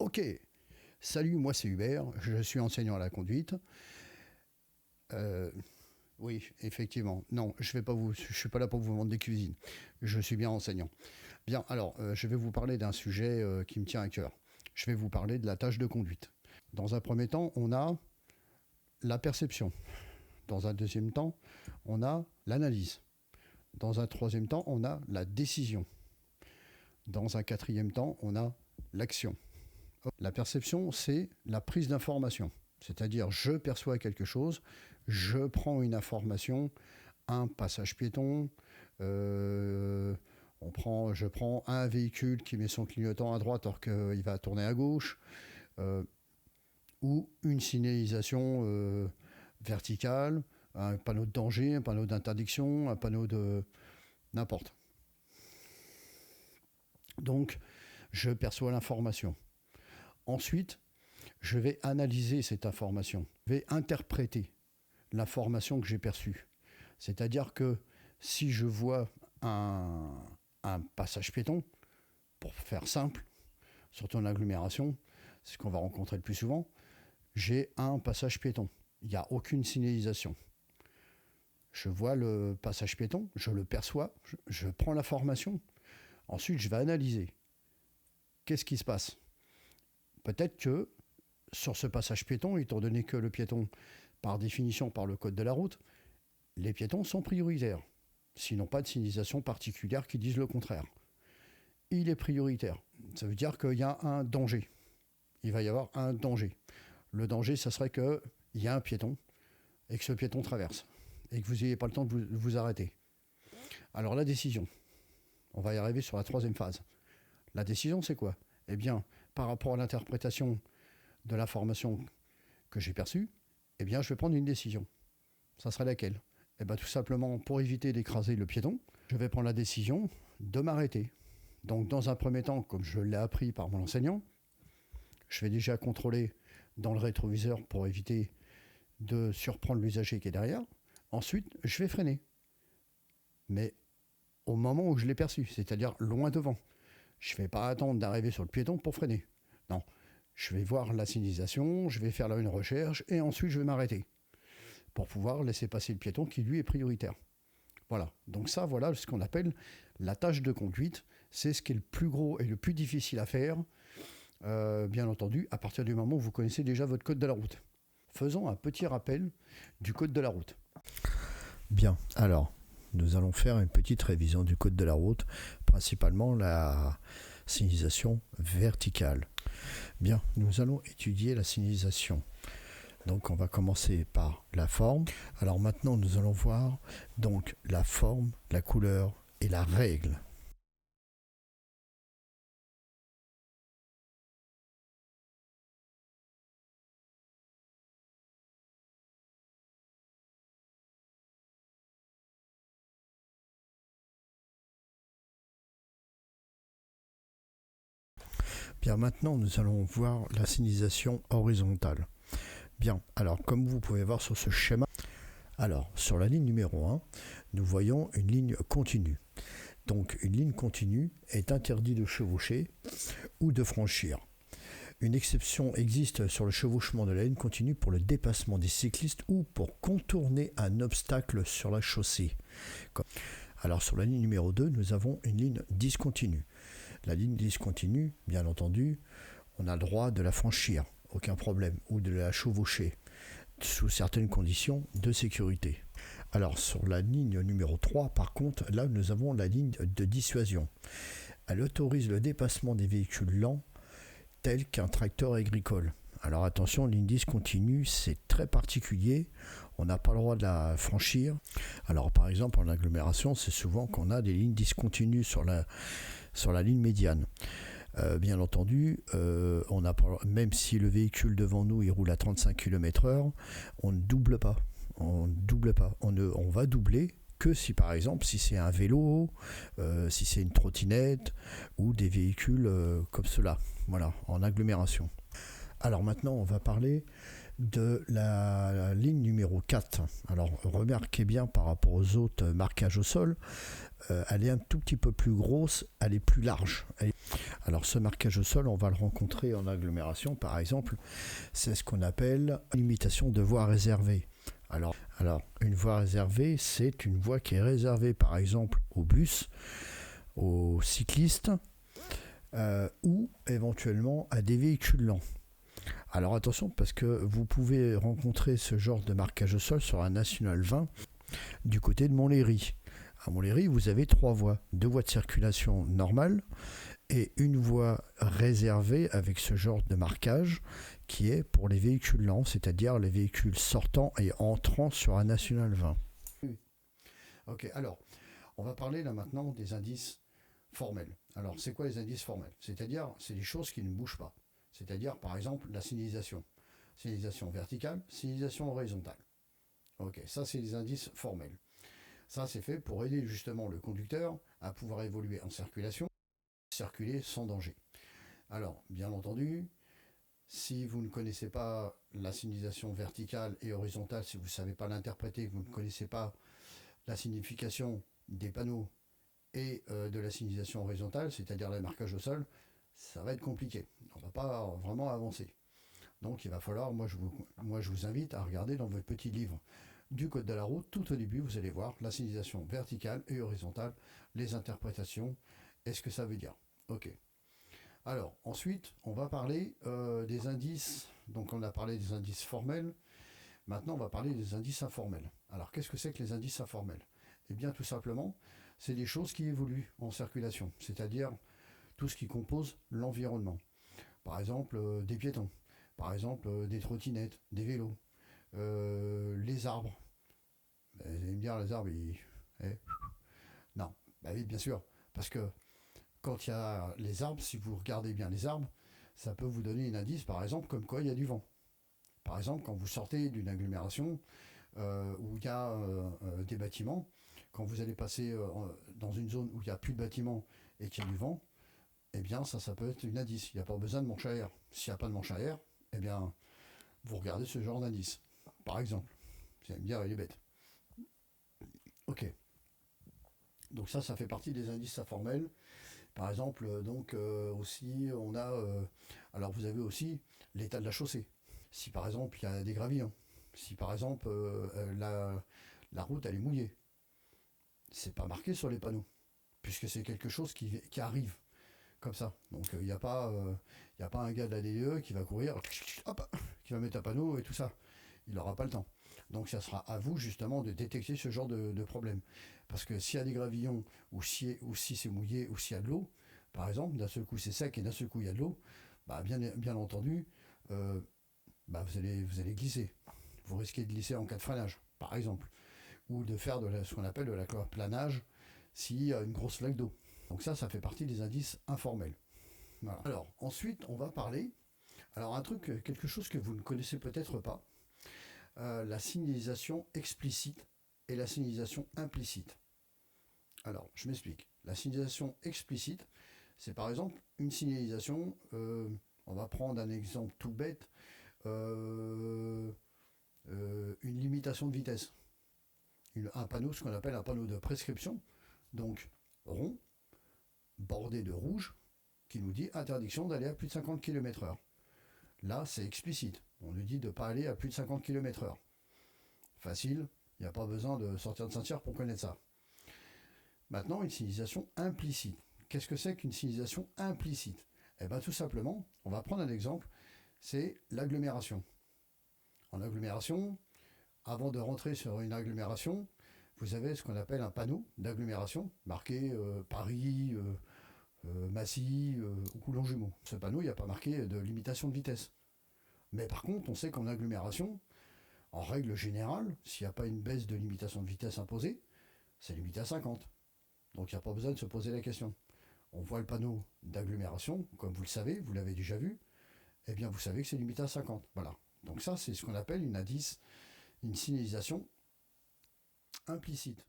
Ok, salut, moi c'est Hubert, je suis enseignant à la conduite. Oui, effectivement. Non, je suis pas là pour vous vendre des cuisines. Je suis bien enseignant. Bien, alors, je vais vous parler d'un sujet qui me tient à cœur. Je vais vous parler de la tâche de conduite. Dans un premier temps, on a la perception. Dans un deuxième temps, on a l'analyse. Dans un troisième temps, on a la décision. Dans un quatrième temps, on a l'action. La perception, c'est la prise d'information. C'est-à-dire, je perçois quelque chose, je prends une information, un passage piéton, je prends un véhicule qui met son clignotant à droite alors qu'il va tourner à gauche, ou une signalisation verticale, un panneau de danger, un panneau d'interdiction, un panneau de n'importe. Donc, je perçois l'information. Ensuite, je vais analyser cette information. Je vais interpréter l'information que j'ai perçue. C'est-à-dire que si je vois un passage piéton, pour faire simple, surtout en agglomération, c'est ce qu'on va rencontrer le plus souvent, j'ai un passage piéton. Il n'y a aucune signalisation. Je vois le passage piéton, je le perçois, je prends l'information. Ensuite, je vais analyser. Qu'est-ce qui se passe ? Peut-être que sur ce passage piéton, étant donné que le piéton, par définition, par le code de la route, les piétons sont prioritaires. Sinon pas de signalisation particulière qui dise le contraire. Il est prioritaire. Ça veut dire qu'il y a un danger. Il va y avoir un danger. Le danger, ça serait qu'il y a un piéton et que ce piéton traverse et que vous n'ayez pas le temps de vous arrêter. Alors la décision, on va y arriver sur la troisième phase. La décision, c'est quoi ? Eh bien, par rapport à l'interprétation de l'information que j'ai perçue, eh bien, je vais prendre une décision. Ça serait laquelle ? Eh bien, tout simplement, pour éviter d'écraser le piéton, je vais prendre la décision de m'arrêter. Donc, dans un premier temps, comme je l'ai appris par mon enseignant, je vais déjà contrôler dans le rétroviseur pour éviter de surprendre l'usager qui est derrière. Ensuite, je vais freiner. Mais au moment où je l'ai perçu, c'est-à-dire loin devant. Je ne vais pas attendre d'arriver sur le piéton pour freiner. Non, je vais voir la signalisation, je vais faire là une recherche et ensuite je vais m'arrêter pour pouvoir laisser passer le piéton qui lui est prioritaire. Voilà, donc ça, voilà ce qu'on appelle la tâche de conduite. C'est ce qui est le plus gros et le plus difficile à faire, bien entendu, à partir du moment où vous connaissez déjà votre code de la route. Faisons un petit rappel du code de la route. Bien, alors, nous allons faire une petite révision du code de la route, principalement la signalisation verticale. Bien, nous allons étudier la signalisation. Donc on va commencer par la forme. Alors maintenant nous allons voir donc la forme, la couleur et la règle. Bien, maintenant nous allons voir la signalisation horizontale. Bien, alors comme vous pouvez voir sur ce schéma, alors sur la ligne numéro 1, nous voyons une ligne continue. Donc une ligne continue est interdit de chevaucher ou de franchir. Une exception existe sur le chevauchement de la ligne continue pour le dépassement des cyclistes ou pour contourner un obstacle sur la chaussée. Alors sur la ligne numéro 2, nous avons une ligne discontinue. La ligne discontinue, bien entendu, on a le droit de la franchir, aucun problème, ou de la chevaucher, sous certaines conditions de sécurité. Alors sur la ligne numéro 3, par contre, là nous avons la ligne de dissuasion. Elle autorise le dépassement des véhicules lents, tels qu'un tracteur agricole. Alors attention, ligne discontinue, c'est très particulier, on n'a pas le droit de la franchir. Alors par exemple en agglomération, c'est souvent qu'on a des lignes discontinues sur la ligne médiane. Bien entendu, on a, même si le véhicule devant nous il roule à 35 km/h, on ne double pas. On va doubler que si par exemple si c'est un vélo, si c'est une trottinette ou des véhicules comme cela, voilà, en agglomération. Alors maintenant on va parler de la ligne numéro 4. Alors remarquez bien par rapport aux autres marquages au sol, elle est un tout petit peu plus grosse, elle est plus large. Alors ce marquage au sol, on va le rencontrer en agglomération par exemple, c'est ce qu'on appelle limitation de voie réservée. Alors une voie réservée, c'est une voie qui est réservée par exemple aux bus, aux cyclistes ou éventuellement à des véhicules lents. Alors attention parce que vous pouvez rencontrer ce genre de marquage au sol sur un National 20 du côté de Montlhéry. À Montlhéry, vous avez 3 voies, 2 voies de circulation normales et une voie réservée avec ce genre de marquage qui est pour les véhicules lents, c'est-à-dire les véhicules sortant et entrant sur un National 20. Ok, alors, on va parler là maintenant des indices formels. Alors, c'est quoi les indices formels? C'est-à-dire, c'est des choses qui ne bougent pas. C'est-à-dire, par exemple, la signalisation. Signalisation verticale, signalisation horizontale. Ok, ça c'est les indices formels. Ça c'est fait pour aider justement le conducteur à pouvoir évoluer en circulation, circuler sans danger. Alors, bien entendu, si vous ne connaissez pas la signalisation verticale et horizontale, si vous ne savez pas l'interpréter, que vous ne connaissez pas la signification des panneaux et de la signalisation horizontale, c'est-à-dire le marquage au sol, ça va être compliqué. On ne va pas vraiment avancer. Donc il va falloir, moi je vous invite à regarder dans votre petit livre du code de la route, tout au début vous allez voir la signalisation verticale et horizontale, les interprétations et ce que ça veut dire. Ok. Alors ensuite on va parler des indices, donc on a parlé des indices formels, maintenant on va parler des indices informels. Alors qu'est-ce que c'est que les indices informels? Eh bien tout simplement, c'est des choses qui évoluent en circulation, c'est-à-dire tout ce qui compose l'environnement. Par exemple des piétons, par exemple des trottinettes, des vélos, les arbres. Vous allez me dire, les arbres, non, bah oui, bien sûr, parce que quand il y a les arbres, si vous regardez bien les arbres, ça peut vous donner un indice, par exemple, comme quoi il y a du vent. Par exemple, quand vous sortez d'une agglomération où il y a des bâtiments, quand vous allez passer dans une zone où il n'y a plus de bâtiments et qu'il y a du vent, eh bien ça peut être un indice. Il n'y a pas besoin de manche à air. S'il n'y a pas de manche à air, eh bien vous regardez ce genre d'indice. Par exemple, vous allez me dire, il est bête. Ok. Donc ça fait partie des indices informels. Par exemple, aussi, on a... alors vous avez aussi l'état de la chaussée. Si par exemple, il y a des gravillons. Si par exemple, la route, elle est mouillée. C'est pas marqué sur les panneaux. Puisque c'est quelque chose qui arrive comme ça. Donc il n'y a pas un gars de la DDE qui va courir, hop, qui va mettre un panneau et tout ça. Il n'aura pas le temps. Donc ça sera à vous justement de détecter ce genre de problème. Parce que s'il y a des gravillons, ou si c'est mouillé, ou s'il y a de l'eau, par exemple, d'un seul coup c'est sec et d'un seul coup il y a de l'eau, bah bien entendu, vous allez glisser. Vous risquez de glisser en cas de freinage, par exemple. Ou de faire ce qu'on appelle de l'aquaplanage s'il y a une grosse flaque d'eau. Donc ça fait partie des indices informels. Voilà. Alors, ensuite, on va parler, alors quelque chose que vous ne connaissez peut-être pas, la signalisation explicite et la signalisation implicite. Alors, je m'explique. La signalisation explicite, c'est par exemple une signalisation, on va prendre un exemple tout bête, une limitation de vitesse. Un panneau, ce qu'on appelle un panneau de prescription, donc rond, bordé de rouge, qui nous dit interdiction d'aller à plus de 50 km/h. Là, c'est explicite. On nous dit de ne pas aller à plus de 50 km/h. Facile, il n'y a pas besoin de sortir de Saint-Cyr pour connaître ça. Maintenant, une signalisation implicite. Qu'est-ce que c'est qu'une signalisation implicite? Eh bien, tout simplement, on va prendre un exemple, c'est l'agglomération. En agglomération, avant de rentrer sur une agglomération, vous avez ce qu'on appelle un panneau d'agglomération, marqué Paris, Massy ou Coulon-Jumeaux. Ce panneau, il n'y a pas marqué de limitation de vitesse. Mais par contre, on sait qu'en agglomération, en règle générale, s'il n'y a pas une baisse de limitation de vitesse imposée, c'est limité à 50. Donc il n'y a pas besoin de se poser la question. On voit le panneau d'agglomération, comme vous le savez, vous l'avez déjà vu, eh bien vous savez que c'est limité à 50. Voilà. Donc ça, c'est ce qu'on appelle une signalisation implicite.